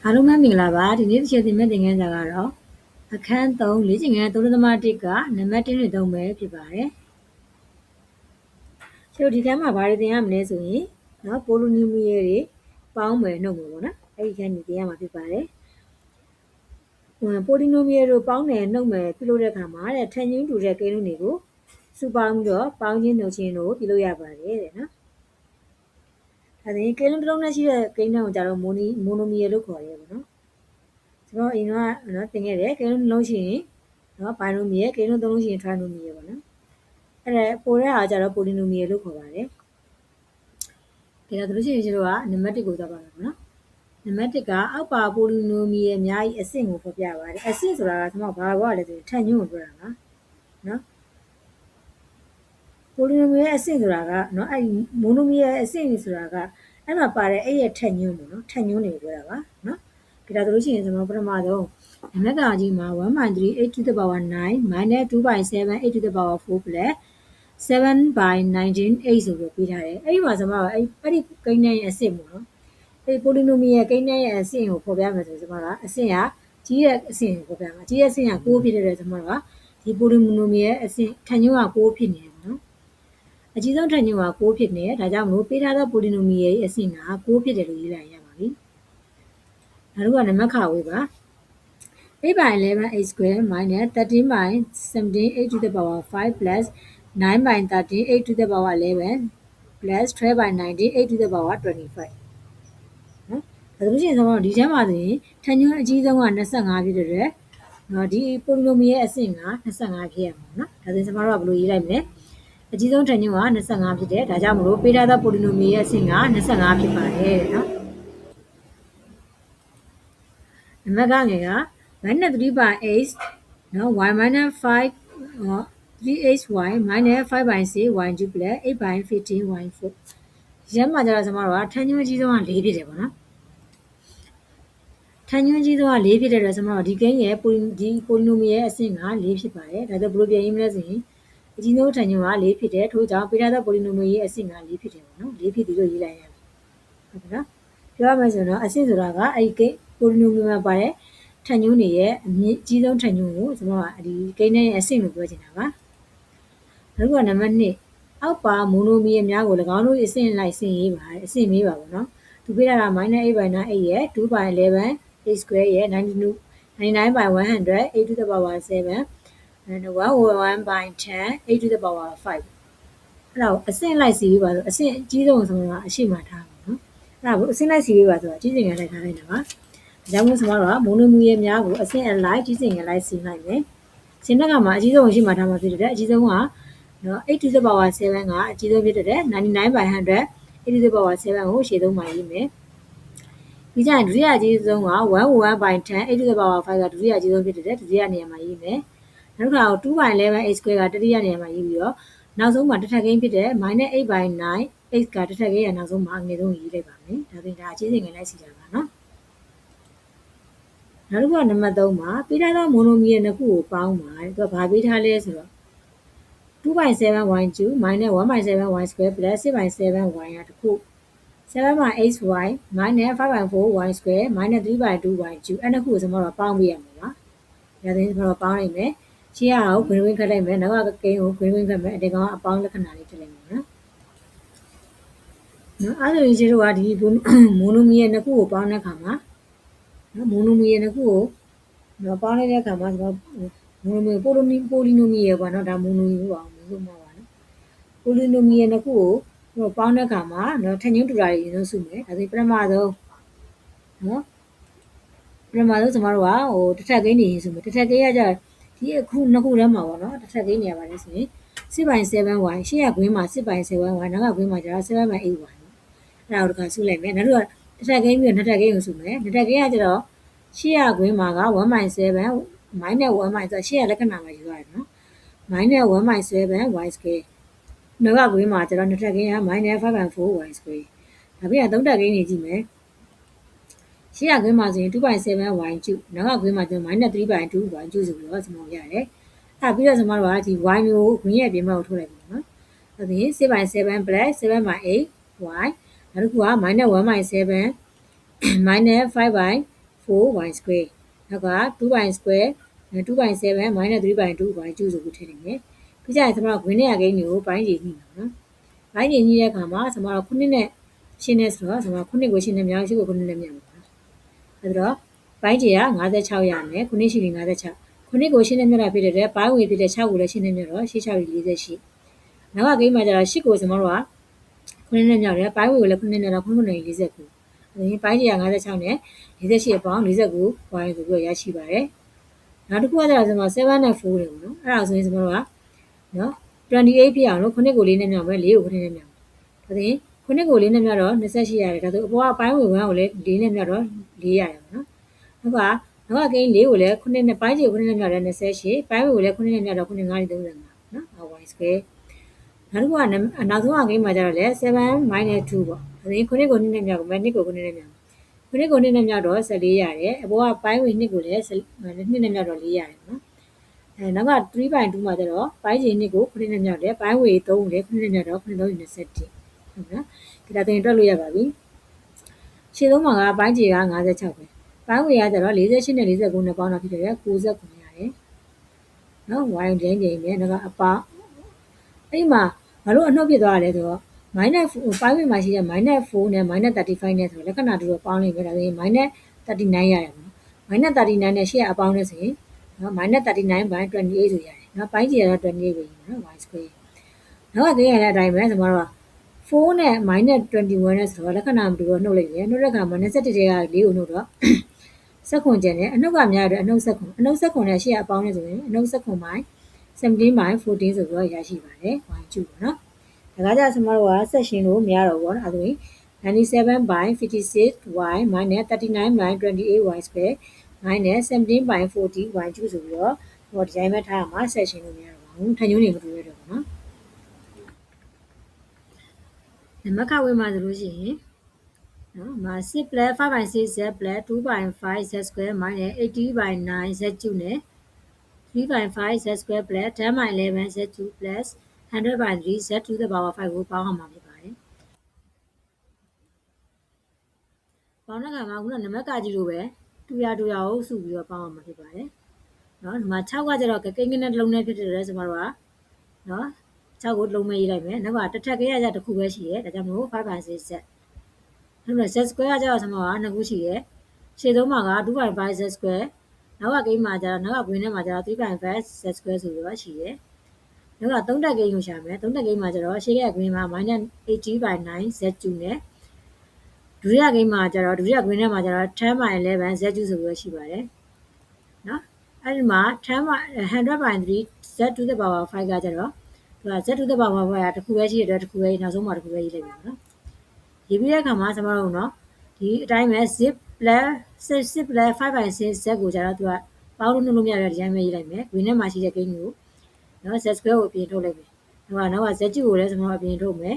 အားလုံးပဲမင်္ဂလာပါဒီနေ့တစ်ချက်သင်မဲ့သင်ခန်းစာကတော့အခန်း3လေ့ကျင့်ခန်း3.1ကနံပါတ်1နဲ့3ပဲဖြစ်ပါတယ်ဆိုတော့ဒီခန်းမှာဘာတွေသင်ရမလဲဆိုရင်နော်ပိုလိုနီမီယယ်တွေပေါင်းမယ်နှုတ်မယ်ပေါ့နော်အဲ့ဒီခန်းကြီးသင်ရမှာဖြစ်ပါတယ်ပိုလီနိုမီယယ်တို့ပေါင်းတယ်နှုတ်မယ်ပြုလုပ်တဲ့အခါမှာတဲ့ထန်ချင်းတူတဲ့ကိန်းလုံးတွေကိုစုပေါင်းပြီးတော့ပေါင်းချင်းနှုတ်ချင်းတို့ပြုလုပ်ရပါတယ်တဲ့နော်ဒါဆိုရင်ကိန်းလုံးတစ်လုံးနဲ့ရှိတဲ့ကိန်းလုံးကိုကြတော့မိုနိုမီယယ်လို့ခေါ်တယ်ပေါ့နော်ဆိုတော့အရင်ကနော်သင်ခဲ့တယ်ကိန်းလုံးတစ်လုံးရှိရင်နော်ဘိုင်နိုမီယယ်ကိန်းလုံးသုံးလုံးရှိရင်ထရိုင်နိုမီယယ်ပေါ့နော်အဲ့ဒါပိုတဲ့ဟာကြတော့ပိုလီနိုမီယယ်လို့ခေါ်ပါတယ်ဒါဆိုလို့ရှိရင်ကျတော့နံပါတ်1ကိုသွားပါမယ်ပေါ့နော်နံပါတ်1ကအောက်ပါပိုလီနိုမီယယ်များ၏အဆင့်ကိုဖော်ပြပါတယ်အဆင့်ဆိုတာကကျွန်တော်ဘာပြောရလဲဆိုရင်ထန်ညွန့်ကိုပြောတာပါနော်ပိုလီနိုမီယယ်အဆင့်ဆိုတာကနော်အဲ့မိုနိုမီယယ်အဆင့်ဆိုတာကအဲ့မှာပါတဲ့အဲ့ရဲ့ထန်ညွန့်ပေါ့နော်ထန်ညွန့်တွေကိုပြောတာပါနော်ဒါဆိုလို့ရှိရင်ကျွန်တော်ပထမဆုံးနံပါတ်ကကြီးမှာ 1/3 8 to the power 9 minus 2/7 8 to the power 4 plus 7/19 8ဆိုပြီးပေးထားတယ်အဲ့ဒီမှာကျွန်တော်အဲ့ဒီကိန်းနဲ့အဆင့်ပေါ့နော်အဲ့ပိုလီနိုမီယယ်ကိန်းနဲ့အဆင့်ကိုဖော်ပြမယ်ဆိုကျွန်တော်ကအဆင့်ကကြီးရဲ့အဆင့်ကိုဖော်ပြမှာကြီးရဲ့အဆင့်က6ဖြစ်တဲ့ကျွန်တော်ကဒီပိုလီနိုမီယယ်အဆင့်ထန်ညွန့်က6ဖြစ်နေတယ်ပေါ့နော်အကြီးဆုံးထန်ညွန့်က6ဖြစ်နေတယ်ဒါကြောင့်မလို့ပေးထားသောပိုလီနိုမီယယ်အဆင့်က6ဖြစ်တယ်လို့ရေးလိုက်ရပါပြီနောက်တစ်ခုကနံပါတ်ခဝေးပါ8/11 8 square minus 13/17 8 to the power 5 plus 9/13 8 to the power 11 plus 12/19 8 to the power 25နော်ဒါဆိုလို့ရှိရင်ကျွန်တော်ဒီထဲမှာဆိုရင်ထန်ညွန့်အကြီးဆုံးက25ဖြစ်တဲ့နော်ဒီပိုလီနိုမီယယ်အဆင့်က25ဖြစ်ရမှာနော်ဒါဆိုရင်ကျွန်တော်တို့ကဘယ်လိုရေးလိုက်မလဲအကြီးဆုံးထန်ညွန့်က25ဖြစ်တယ်ဒါကြောင့်မလို့ပေးထားသောပိုလီနိုမီယယ်အဆင့်က25ဖြစ်ပါတယ်နော်နံပါတ်ကငယ်ကminus 3/8 နော် y minus 5 3xy minus 5/6 y cube plus 8/15 y 4ဒီထဲမှာကျတော့ကျွန်တော်တို့ကထန်ညွန့်အကြီးဆုံးက4ဖြစ်တယ်ပေါ့နော်ထန်ညွန့်အကြီးဆုံးက4ဖြစ်တဲ့အတွက်ကျွန်တော်တို့ဒီကိန်းရဲ့ဒီပိုလီနိုမီယယ်အဆင့်က4ဖြစ်ပါတယ်ဒါဆိုဘယ်လိုပြန်ရေးမလဲဆိုရင်အကြီးဆုံးထန်ညွန့်က4ဖြစ်တယ်ထို့ကြောင့်ပေးထားတဲ့ပိုလီနိုမီယယ်အဆင့်က4ဖြစ်တယ်ပေါ့နော်4ဖြစ်ပြီလို့ရေးလိုက်ရတယ်ဟုတ်ကဲ့နော်ပြောရမယ်ဆိုတော့အဆင့်ဆိုတာကအဲ့ဒီကိန်းပိုလီနိုမီယယ်မှာပါတဲ့ထန်ညွန့်တွေရဲ့အမြင့်ကြီးဆုံးထန်ညွန့်ကိုကျွန်တော်ကဒီကိန်းနဲ့အဆင့်လို့ပြောချင်တာပါနောက်တစ်ခုကနံပါတ်2အောက်ပါမိုနိုမီယယ်များကို၎င်းတို့အဆင့်လိုက်ဆင့်ရေးပါအဆင့်မေးပါပေါ့နော်သူပေးထားတာ -8/9 8ရဲ့ 2/11 8 square ရဲ့ 99/100 8 to the power 7 and 1/10 8 to the power 5အဲ့ဒါကိုအဆင့်လိုက်စီပေးပါဆိုအဆင့်အကြီးဆုံးဆိုတာအရှိမှထားပါနော်အဲ့ဒါကိုအဆင့်လိုက်စီပေးပါဆိုတာကြီးစင်ရလိုက်ထားလိုက်တာပါဒါကြောင့်မို့ကျွန်တော်တို့ကမိုနိုမီယယ်များကိုအဆင့်အလိုက်ကြီးစင်ရလိုက်စီလိုက်မယ်စင်တက်ကမှာအကြီးဆုံးရှိမှထားမှာဖြစ်တဲ့အကြီးဆုံးကနော်8 to the power 7ကအကြီးဆုံးဖြစ်တဲ့99/100 8 to the power 7ကိုရှေ့ဆုံးမှာရေးမယ်ဒီကြရင်ဒုတိယအကြီးဆုံးက 1/10 8 to the power 5ကဒုတိယအကြီးဆုံးဖြစ်တဲ့ဒုတိယနေရာမှာရေးမယ်နောက်တစ်ခါ2/11 8 square ကတတိယနေရာမှာရေးပြီးတော့နောက်ဆုံးမှာတစ်ထပ်ကိန်းဖြစ်တဲ့ -8/9 8ကတစ်ထပ်ကိန်းရနောက်ဆုံးမှာအငယ်ဆုံးရေးလိုက်ပါမယ်ဒါဆိုရင်ဒါအချင်းစင်ငယ်လိုက်စီတာပါနော်နောက်တစ်ခုကနံပါတ်3မှာပေးထားသောမိုနိုမီယယ်နှစ်ခုကိုပေါင်းပါသူကဘာပေးထားလဲဆိုတော့ 2/7y2 minus 1/7y square plus 6/7y ကတစ်ခု 7/8y minus 5/4y square minus 3/2y2 အဲ့နှစ်ခုကိုကျွန်တော်တို့ပေါင်းပေးရမှာပါဒါဆိုရင်ကျွန်တော်တို့ပေါင်းလိုက်မယ်ရှေ့ကကိုဂရင်းဝင်းခတ်လိုက်မယ်နောက်ကကိန်းကိုဂရင်းဝင်းခတ်မယ်အတေကောင်ကအပေါင်းလက္ခဏာလေးဖြစ်လိုက်မှာနော်အဲ့ဒါဆိုရင်တို့ကဒီမိုနိုမီယယ်နှစ်ခုကိုပေါင်းတဲ့အခါမှာနော်မိုနိုမီယယ်နှစ်ခုကိုပေါင်းလိုက်တဲ့အခါမှာကျွန်တော်မိုနိုမီယယ်ပိုလီနိုမီယယ်ပေါ့နော်ဒါမိုနိုမီယယ်ပါမိုနိုမှာပါနော်ပိုလီနိုမီယယ်နှစ်ခုကိုပေါင်းတဲ့အခါမှာနော်ထန်ညွန့်တူတာတွေရင်းစုမယ်ဒါဆိုပထမဆုံးနော်ပထမဆုံးကျွန်တော်တို့ကတစ်ထပ်ကိန်းတွေရင်းစုမယ်တစ်ထပ်ကိန်းကကြဒီအခုနှစ်ခုထဲမှာပေါ့နော်တစ်ထပ်ကိန်းနေရပါတယ်ဆိုရင် 6/7y ရှေ့ကကွင်းမှာ 6/7y နောက်ကကွင်းမှာကျတော့ 7/8y အဲ့ဒါကိုတခါစုလိုက်မယ်နောက်တော့တစ်ထပ်ကိန်းပြီးတော့နှစ်ထပ်ကိန်းကိုစုမယ်နှစ်ထပ်ကိန်းကကျတော့ရှေ့ကကွင်းမှာက 1/7 -1 ဆိုရှေ့ကလက္ခဏာမှာယူရတယ်နော် -1/7y square နောက်ကကွင်းမှာကျတော့နှစ်ထပ်ကိန်းက -5/4y square ဒါပြီးတော့သုံးထပ်ကိန်းတွေကြည့်မယ်ရှေ့ကကွင်းမှာဆိုရင် 2/7y cube နောက်ကကွင်းမှာကျတော့ -3/2y cube ဆိုပြီးတော့ကျွန်တော်ရတယ်အဲ့ပြီးတော့ကျွန်တော်တို့ကဒီ y မျိုးကိုကွင်းရဲ့ပြင်ဘက်ကိုထုတ်လိုက်ပြီနော်အဲ့ဒါရင် 6/7 plus 7/8y နောက်တစ်ခုက -1/7 -5/4 4y square နောက်က 2y square 2.7 minus 3.2 y cube ဆိုပြီးထည့်နေမယ်ပြီးကြရင်ကျွန်တော်ဝင်တဲ့ကိန်းတွေကိုပိုင်းခြေညှိမှာနော်ပိုင်းခြေညှိတဲ့အခါမှာကျွန်တော်9နဲ့ရှင်းနေဆိုတော့ကျွန်တော်9ကိုရှင်းနေမြောက်ရှိကို9နဲ့မြောက်ပါအဲ့တော့ပိုင်းခြေက56ရမယ်9ရှိရင်56 9ကိုရှင်းနေမြောက်တာဖြစ်တဲ့အတွက်ပိုင်းဝင်ဖြစ်တဲ့6ကိုလည်းရှင်းနေမြောက်တော့6 6 48နောက်ကကိန်းမှာကျတော့8ကိုကျွန်တော်တို့က9နဲ့မြောက်တယ်ပိုင်းဝင်ကိုလည်း9နဲ့မြောက်တော့9 9 49အဲဒီပိုင်းခြေက56နဲ့48အပေါင်း49 y ဆိုပြီးရရှိပါတယ်နောက်တစ်ခုကကျတော့ကျွန်တော်7နဲ့4တယ်ပေါ့နော်အဲ့ဒါဆိုရင်ကျွန်တော်တို့ကနော်28ဖြစ်အောင်လို့9ကို4နဲ့မြောက်မယ်4ကို9နဲ့မြောက်ဒါဆိုရင်9ကို4နဲ့မြောက်တော့28ရတယ်ဒါဆိုအပေါ်ကပိုင်းဝင်1ကိုလည်း4နဲ့မြောက်တော့4ရတယ်ပေါ့နော်နောက်ကကိန်း4ကိုလည်း9နဲ့ပိုင်းခြေ9နဲ့မြောက်တယ်28ပိုင်းဝင်ကိုလည်း9နဲ့မြောက်တော့9 9 35နော် y square နောက်တစ်ခုကနောက်ဆုံးအကိန်းမှာကျတော့လေ7 - 2ပေါ့ဒါဆိုရင်9ကို2နဲ့မြောက်မယ်2ကို9နဲ့မြောက်9ကို2နဲ့မြောက်တော့14ရတယ်အပေါ်ကပိုင်းဝင်2ကိုလည်း2နဲ့မြောက်တော့4ရတယ်နော်နောက်က3.2မှာကျတော့ပိုင်းခြေ2ကို9နဲ့မြောက်တယ်ပိုင်းဝင်3ကိုလည်း9နဲ့မြောက်တော့9 3 27ဟုတ်နော်ဒီဒါတင်တွက်လို့ရပါပြီရှေ့ဆုံးမှာကပိုင်းခြေက56ပဲပိုင်းဝင်ကကျတော့48နဲ့49နဲ့ပေါင်းတာဖြစ်တယ်69ရတယ်နော် y တိုင်းပြင်မယ်နောက်ကအပေါင်းအဲ့မှာဘာလို့အနှုတ်ဖြစ်သွားရလဲဆိုတော့ minus 5ဝင်မှာရှိတဲ့ minus 4နဲ့ minus 35နဲ့ဆိုတော့လက္ခဏာတူတော့ပေါင်းလိုက်မယ်ဒါဆိုရင် minus 39ရတယ်ပေါ့နော် minus 39နဲ့ရှေ့ကအပေါင်းနဲ့ဆိုရင်နော် minus 39 by 28ဆိုရတယ်နော်ပိုင်းခြေကတော့28ပဲနော် y square နောက်ကကိန်းရတဲ့အတိုင်းပဲကျွန်တော်တို့က4နဲ့ minus 21နဲ့ဆိုတော့လက္ခဏာမတူတော့နှုတ်လိုက်တယ်နှုတ်တဲ့အခါမှာ21တဲက4ကိုနှုတ်တော့စက္ကွန်ကျန်တယ်အနှုတ်ကများတယ်အနှုတ်စက္ကွန်နဲ့ရှေ့ကအပေါင်းနဲ့ဆိုရင်အနှုတ်စက္ကွန်ပိုင်း17 by 14ဆိုပြီးတော့ရရှိပါတယ် y cube ပေါ့နော်ဒါကကြကျွန်တော်တို့ကဆက်ရှင်းလို့မရတော့ဘူးပေါ့နော်အဲဒါဆိုရင်97 by 56y minus 39 by 28y square minus 17 by 40y cube ဆိုပြီးတော့ဟိုဒီဇိုင်းမဲ့ထားရမှာဆက်ရှင်းလို့မရတော့ပါဘူးထန်ညွှန်းနေမတူရတော့ဘူးနော်နံပါတ်ခဝင်မှာဆိုလို့ရှိရင်နော်မှာ6 plus 5 by 6z plus 2 by 5z square minus 80 by 9z cube နဲ့3 by 5z square plus 10 by 11z cube plus 100 by 3z to the power 5ကိုပေါင်းအောင်မှာဖြစ်ပါတယ်။ပေါင်းတဲ့အခါမှာခုနနံပါတ်ကကြီးလိုပဲတူရကိုစုပြီးတော့ပေါင်းအောင်မှာဖြစ်ပါတယ်။နော်ဒီမှာ6ကကျတော့ကိန်းကိန်းနဲ့တစ်လုံးနဲ့ဖြစ်တဲ့အတွက်ကျွန်တော်တို့ကနော်6ကိုတစ်လုံးပဲရေးလိုက်မယ်။နောက်ကတစ်ထပ်ကိန်းရကြတစ်ခုပဲရှိရဲဒါကြောင့်မို့5 by 6z နောက်တော့ z square ကကျတော့ကျွန်တော်က2ခုရှိရဲရှေ့ဆုံးမှာက2 by 5z square နောက်ကကိန်းမှာကျတော့နောက်ကကွင်းထဲမှာကျတော့3 by 5z square ဆိုပြီးတော့ရှိရဲနောက်က3တက်ကိန်းကိုရှာမယ်3တက်ကိန်းမှာကျတော့ရှေ့ကကွင်းမှာ -80 by 9z cube နဲ့ဒုတိယကိန်းမှာကျတော့ဒုတိယကွင်းထဲမှာကျတော့10 by 11 z cube ဆိုပြီးတော့ရှိပါတယ်နော်အဲ့ဒီမှာ10 by 100 by 3 z to the power 5ကကျတော့သူက z to the power 5ကတစ်ခုပဲရှိတဲ့အတွက်တစ်ခုပဲနောက်ဆုံးမှာတစ်ခုပဲရေးလိုက်ပြီနော်ရေးပြီးတဲ့အခါမှာကျွန်တော်တို့နော်ဒီအတိုင်းပဲ zip plus 6 plus 5 by 6 z ကိုကျတော့သူကပေါင်းလို့မရတဲ့ဒီတိုင်းပဲရေးလိုက်မယ်ကွင်းထဲမှာရှိတဲ့ကိန်းကိုနော် z square ကိုအပြင်ထုတ်လိုက်မယ်နောက်က z cube ကိုလည်းကျွန်တော်အပြင်ထုတ်မယ်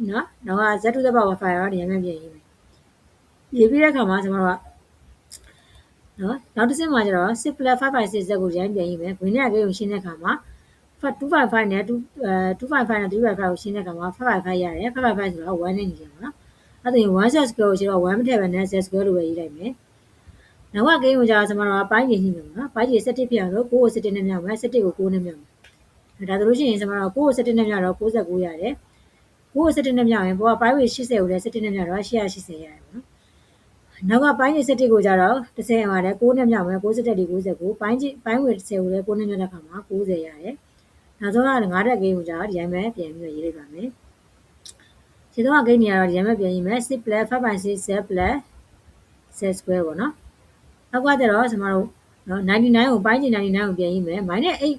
နော်နောက်က z to the power 5ရောဒီတိုင်းပဲပြင်ရေးမယ်ရေးပြီးတဲ့အခါမှာကျွန်တော်တို့ကနော်နောက်တစ်ဆင့်မှာကျတော့6 plus 5 by 6 z ကိုဒီတိုင်းပြင်ရေးမယ်ခွင်းထဲကိန်းကိုရှင်းတဲ့အခါမှာ2.5နဲ့2.5နဲ့3.5ကိုရှင်းတဲ့အခါမှာ5.5ရတယ်5.5ဆိုတော့1နဲ့ညီတယ်ပေါ့နော်အဲ့ဒါရင်1 z square ကိုကျတော့1မထည့်ဘဲနဲ့ z square လို့ပဲရေးလိုက်မယ်နောက်ကကိန်းကိုကျတော့ကျွန်တော်တို့ကပိုင်းခြေညှိမယ်ပေါ့နော်ပိုင်းခြေ17ဖြစ်အောင်လို့9ကို17နဲ့မြောက်မယ်17ကို9နဲ့မြောက်မယ်ဒါဆိုလို့ရှိရင်ကျွန်တော်တို့9ကို17နဲ့မြောက်တော့69ရတယ်9ကို17နဲ့မြောက်ရင်ဘောကပိုင်းဝေ80ကိုလည်း17နဲ့မြောက်တော့880ရတယ်ပေါ့နော်နောက်ကပိုင်းခြေ17ကိုကျတော့30ရတယ်9နဲ့မြောက်မယ်60တက်ဒီ69ပိုင်းဝေ10ကိုလည်း9နဲ့မြောက်တဲ့အခါမှာ90ရတယ်နောက်ဆုံးက9တက်ကိန်းကိုကျတော့ဒီတိုင်းပဲပြန်ပြီးရေးလိုက်ပါမယ်ခြေဆုံးကကိန်းနေရတော့ဒီတိုင်းပဲပြန်ရေးမယ်6 plus 5 by 6 z plus z square ပေါ့နော်နောက်ကကျတော့ကျွန်တော်တို့နော်99ကိုပိုင်းခြေ99ကိုပြန်ရေးမယ် -8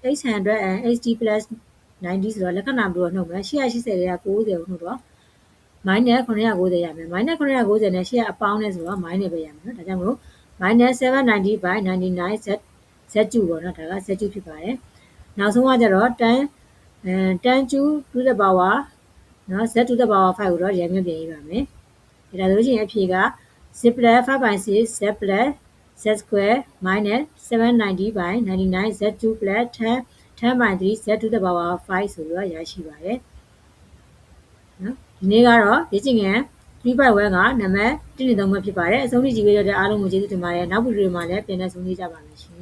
880 plus 90ဆိုတော့လက္ခဏာဘယ်လိုနှုတ်မလဲ880တွေက90ကိုနှုတ်တော့ -990 ရမယ် -990 နဲ့ရှေ့ကအပေါင်းနဲ့ဆိုတော့ minus ပဲရမယ်နော်ဒါကြောင့်မလို့ -790 by 99 z cube ပေါ့နော်ဒါက z cube ဖြစ်ပါတယ်နောက်ဆုံးကကျတော့10 cube to the power နော် z to the power 5ကိုတော့ရမ်းမြပြင်ရေးပါမယ်ဒါဆိုလို့ရှိရင်အဖြေက6 plus 5 by 6 z plus z square minus 790 by 99 z cube plus 10 by 3 z to the power 5ဆိုပြီးတော့ရရှိပါတယ်နော်ဒီနေ့ကတော့လေ့ကျင့်ခန်း 3.1 ကနံပါတ်1 နဲ့3ပဲဖြစ်ပါတယ်အဆုံးထိကြည့်ပေးကြတဲ့အားလုံးကိုကျေးဇူးတင်ပါတယ်နောက်ဗီဒီယိုမှာလည်းပြန်လည်ဆုံတွေ့ကြပါမယ်ရှင်